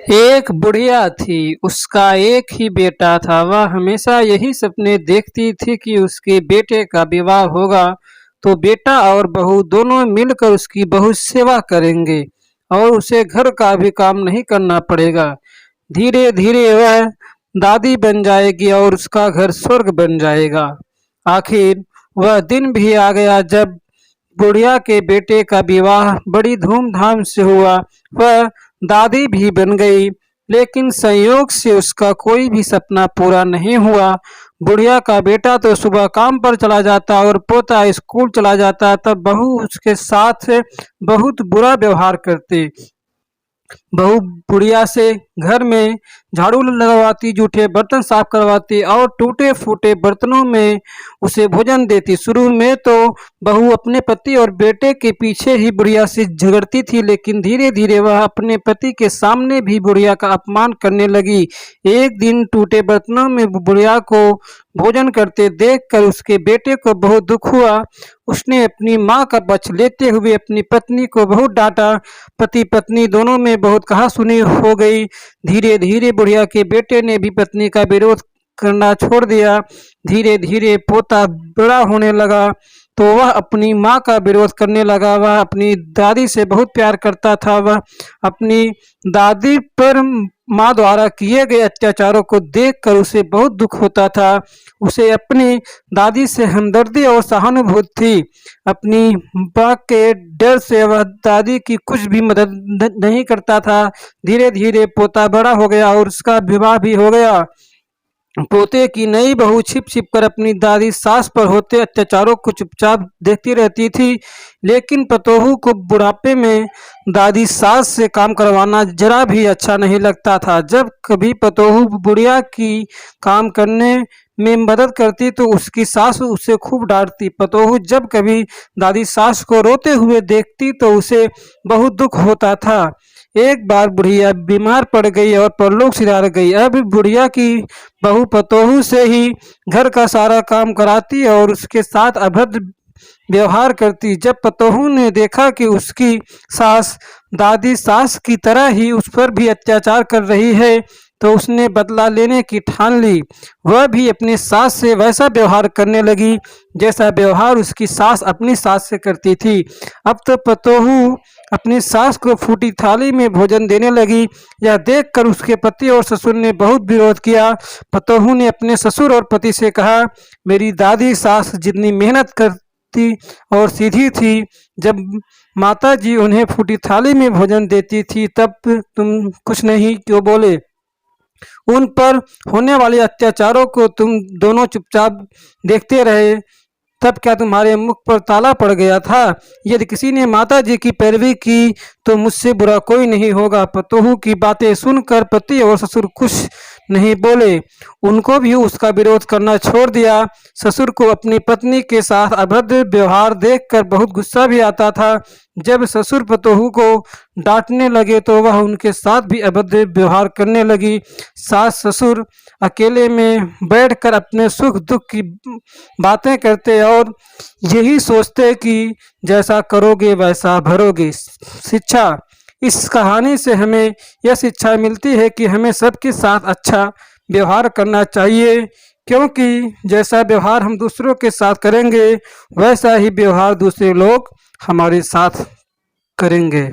एक बुढ़िया थी, उसका एक ही बेटा था। वह हमेशा यही सपने देखती थी कि उसके बेटे का विवाह होगा तो बेटा और बहू दोनों मिलकर उसकी बहुत सेवा करेंगे और उसे घर का भी काम नहीं करना पड़ेगा। धीरे धीरे वह दादी बन जाएगी और उसका घर स्वर्ग बन जाएगा। आखिर वह दिन भी आ गया जब बुढ़िया के बेटे का विवाह बड़ी धूमधाम से हुआ। वह दादी भी बन गई, लेकिन संयोग से उसका कोई भी सपना पूरा नहीं हुआ। बुढ़िया का बेटा तो सुबह काम पर चला जाता और पोता स्कूल चला जाता, तब बहू उसके साथ बहुत बुरा व्यवहार करती। बहू बुढ़िया से घर में झाड़ू लगवाती, जूठे बर्तन साफ करवाती और टूटे फूटे बर्तनों में उसे भोजन देती। शुरू में तो बहू अपने पति और बेटे के पीछे ही बुढ़िया से झगड़ती थी, लेकिन धीरे धीरे वह अपने पति के सामने भी बुढ़िया का अपमान करने लगी। एक दिन टूटे बर्तनों में बुढ़िया को भोजन करते देखकर उसके बेटे को बहुत दुख हुआ। उसने अपनी माँ का पक्ष लेते हुए अपनी पत्नी को बहुत डांटा। पति पत्नी दोनों में बहुत कहासुनी हो गई। धीरे धीरे बुढ़िया के बेटे ने भी पत्नी का विरोध करना छोड़ दिया। धीरे धीरे पोता बड़ा होने लगा तो वह अपनी माँ का विरोध करने लगा। वह अपनी दादी से बहुत प्यार करता था। वह अपनी दादी पर माँ द्वारा किए गए अत्याचारों को देखकर उसे बहुत दुख होता था। उसे अपनी दादी से हमदर्दी और सहानुभूति थी। अपनी माँ के डर से वह दादी की कुछ भी मदद नहीं करता था। धीरे धीरे पोता बड़ा हो गया और उसका विवाह भी हो गया। पोते की नई बहू छिप छिप कर अपनी दादी सास पर होते अत्याचारों को चुपचाप देखती रहती थी, लेकिन पतोहू को बुढ़ापे में दादी सास से काम करवाना जरा भी अच्छा नहीं लगता था। जब कभी पतोहू बुढ़िया की काम करने में मदद करती तो उसकी सास उसे खूब डांटती। पतोहू जब कभी दादी सास को रोते हुए देखती तो उसे बहुत दुख होता था। एक बार बुढ़िया बीमार पड़ गई और परलोक सिधार गई। अब बुढ़िया की बहू पतोहू से ही घर का सारा काम कराती और उसके साथ अभद्र व्यवहार करती। जब पतोहू ने देखा कि उसकी सास दादी सास की तरह ही उस पर भी अत्याचार कर रही है तो उसने बदला लेने की ठान ली। वह भी अपनी सास से वैसा व्यवहार करने लगी जैसा व्यवहार उसकी सास अपनी सास से करती थी। अब तो पतोहू अपनी सास को फूटी थाली में भोजन देने लगी। यह देखकर उसके पति और ससुर ने बहुत विरोध किया। पतोहू ने अपने ससुर और पति से कहा, मेरी दादी सास जितनी मेहनत करती और सीधी थी, जब माता जी उन्हें फूटी थाली में भोजन देती थी तब तुम कुछ नहीं क्यों बोले? उन पर होने वाले अत्याचारों को तुम दोनों चुपचाप देखते रहे, तब क्या तुम्हारे मुख पर ताला पड़ गया था? यदि किसी ने माता जी की पैरवी की तो मुझसे बुरा कोई नहीं होगा। पतोहू की बातें सुनकर पति और ससुर कुछ नहीं बोले। उनको भी उसका विरोध करना छोड़ दिया। ससुर को अपनी पत्नी के साथ अभद्र व्यवहार देखकर बहुत गुस्सा भी आता था। जब ससुर पतोहू को डांटने लगे तो वह उनके साथ भी अभद्र व्यवहार करने लगी। सास ससुर अकेले में बैठकर अपने सुख दुख की बातें करते और यही सोचते कि जैसा करोगे वैसा भरोगे। शिक्षा, इस कहानी से हमें यह शिक्षा मिलती है कि हमें सबके साथ अच्छा व्यवहार करना चाहिए, क्योंकि जैसा व्यवहार हम दूसरों के साथ करेंगे वैसा ही व्यवहार दूसरे लोग हमारे साथ करेंगे।